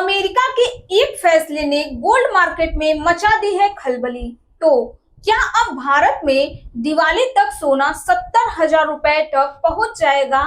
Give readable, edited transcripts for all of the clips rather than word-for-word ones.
America के एक फैसले ने गोल्ड मार्केट में मचा दी है खलबली। तो क्या अब भारत में दिवाली तक सोना 70,000 रुपए तक पहुंच जाएगा?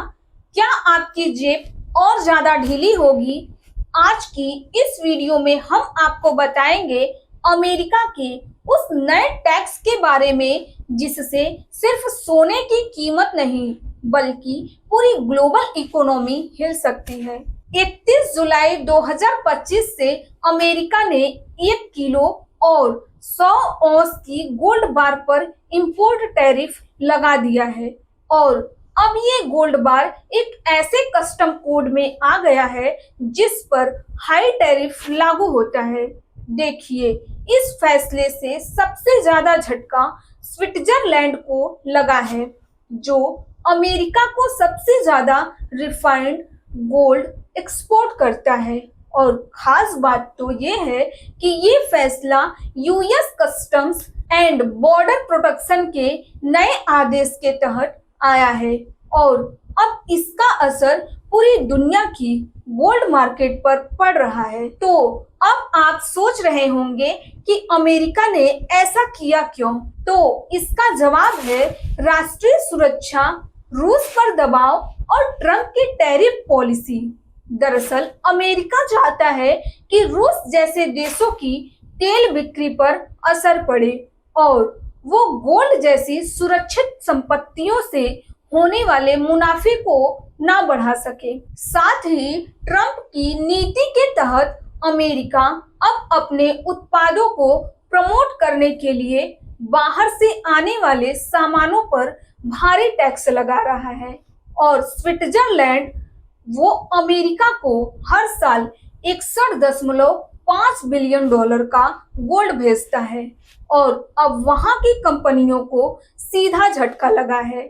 क्या आपकी जेब और ज्यादा ढीली होगी? आज की इस वीडियो में हम आपको बताएंगे अमेरिका के उस नए टैक्स के बारे में जिससे सिर्फ सोने की कीमत नहीं बल्कि पूरी ग्लोबल इकोनॉमी हिल सकती है। 31 जुलाई 2025 से अमेरिका ने 1 किलो और 100 औंस की गोल्ड बार पर इंपोर्ट टैरिफ लगा दिया है और अब ये गोल्ड बार एक ऐसे कस्टम कोड में आ गया है जिस पर हाई टैरिफ लागू होता है। देखिए, इस फैसले से सबसे ज्यादा झटका स्विट्जरलैंड को लगा है, जो अमेरिका को सबसे ज्यादा रिफाइंड गोल्ड एक्सपोर्ट करता है। और खास बात तो ये है कि ये फैसला US customs and border protection के नए आदेश के तहत आया है और अब इसका असर पूरी दुनिया की गोल्ड मार्केट पर पड़ रहा है। तो अब आप सोच रहे होंगे कि अमेरिका ने ऐसा किया क्यों? तो इसका जवाब है राष्ट्रीय सुरक्षा, रूस पर दबाव और ट्रंप की टैरिफ पॉलिसी। दरअसल अमेरिका चाहता है कि रूस जैसे देशों की तेल बिक्री पर असर पड़े और वो गोल्ड जैसी सुरक्षित संपत्तियों से होने वाले मुनाफे को ना बढ़ा सके। साथ ही ट्रंप की नीति के तहत अमेरिका अब अपने उत्पादों को प्रमोट करने के लिए बाहर से आने वाले सामानों पर भारी टैक्स लगा रहा है और स्विट्जरलैंड वो अमेरिका को हर साल 61.5 बिलियन डॉलर का गोल्ड भेजता है और अब वहां की कंपनियों को सीधा झटका लगा है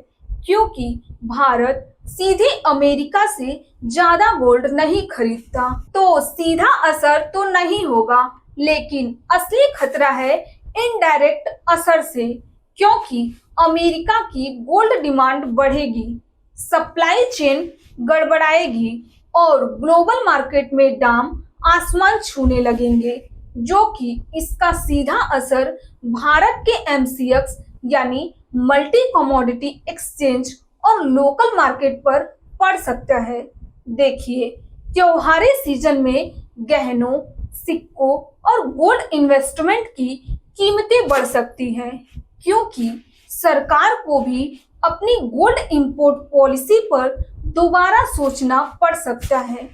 क्योंकि भारत सीधे अमेरिका से ज्यादा गोल्ड नहीं खरीदता। तो सीधा असर तो नहीं होगा, लेकिन असली खतरा है इनडायरेक्ट असर से, क्योंकि अमेरिका की गोल्ड डिमांड बढ़ेगी, सप्लाई चेन गड़बड़ाएगी और ग्लोबल मार्केट में दाम आसमान छूने लगेंगे, जो कि इसका सीधा असर भारत के एमसीएक्स यानी मल्टी कमोडिटी एक्सचेंज और लोकल मार्केट पर पड़ सकता है। देखिए, त्योहारी सीजन में गहनों, सिक्कों और गोल्ड इन्वेस्टमेंट की कीमतें बढ़ सकती हैं क्योंकि सरकार को भी अपनी गोल्ड इंपोर्ट पॉलिसी पर दोबारा सोचना पड़ सकता है।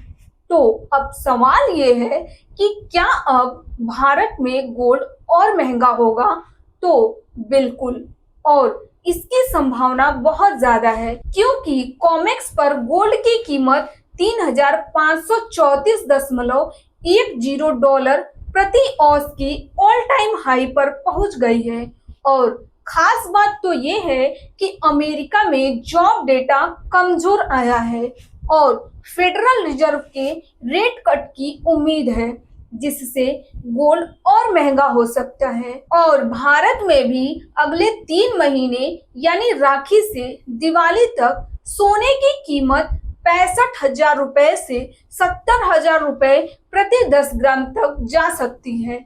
तो अब सवाल ये है कि क्या अब भारत में गोल्ड और महंगा होगा? तो बिल्कुल, और इसकी संभावना बहुत ज्यादा है क्योंकि कॉमेक्स पर गोल्ड की कीमत $3,534.10 प्रति औंस की ऑल टाइम हाई पर पहुंच गई है। और खास बात तो ये है कि अमेरिका में जॉब डेटा कमजोर आया है और फेडरल रिजर्व के रेट कट की उम्मीद है, जिससे गोल्ड और महंगा हो सकता है। और भारत में भी अगले 3 महीने यानी राखी से दिवाली तक सोने की कीमत 65,000 रुपए से 70,000 रुपए प्रति 10 ग्राम तक जा सकती है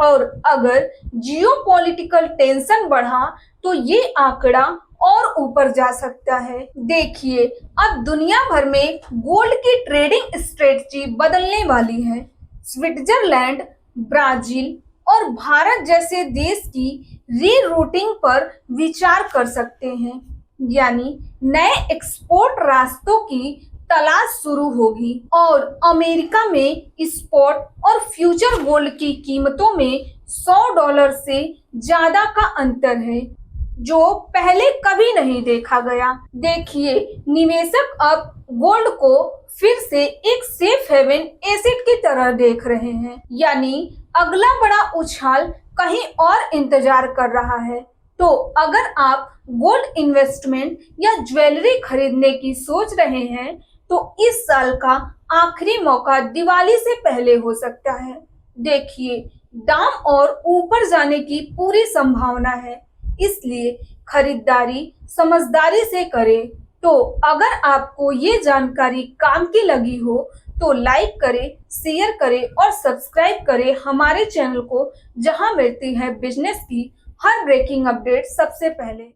और अगर जियोपॉलिटिकल टेंशन बढ़ा तो ये आंकड़ा और ऊपर जा सकता है। देखिए, अब दुनिया भर में गोल्ड की ट्रेडिंग स्ट्रेटजी बदलने वाली है। स्विट्जरलैंड, ब्राजील और भारत जैसे देश की रीरूटिंग पर विचार कर सकते हैं, यानी नए एक्सपोर्ट रास्तों की तलाश शुरू होगी और अमेरिका में स्पॉट और फ्यूचर गोल्ड की कीमतों में $100 से ज्यादा का अंतर है, जो पहले कभी नहीं देखा गया। देखिए, निवेशक अब गोल्ड को फिर से एक सेफ हेवन एसेट की तरह देख रहे हैं, यानी अगला बड़ा उछाल कहीं और इंतजार कर रहा है। तो अगर आप गोल्ड इन्वेस्टमेंट या ज्वेलरी खरीदने की सोच रहे हैं तो इस साल का आखिरी मौका दिवाली से पहले हो सकता है। देखिए, दाम और ऊपर जाने की पूरी संभावना है, इसलिए खरीदारी समझदारी से करें। तो अगर आपको ये जानकारी काम की लगी हो तो लाइक करें, शेयर करें और सब्सक्राइब करें हमारे चैनल को, जहां मिलती है बिजनेस की हर ब्रेकिंग अपडेट सबसे पहले।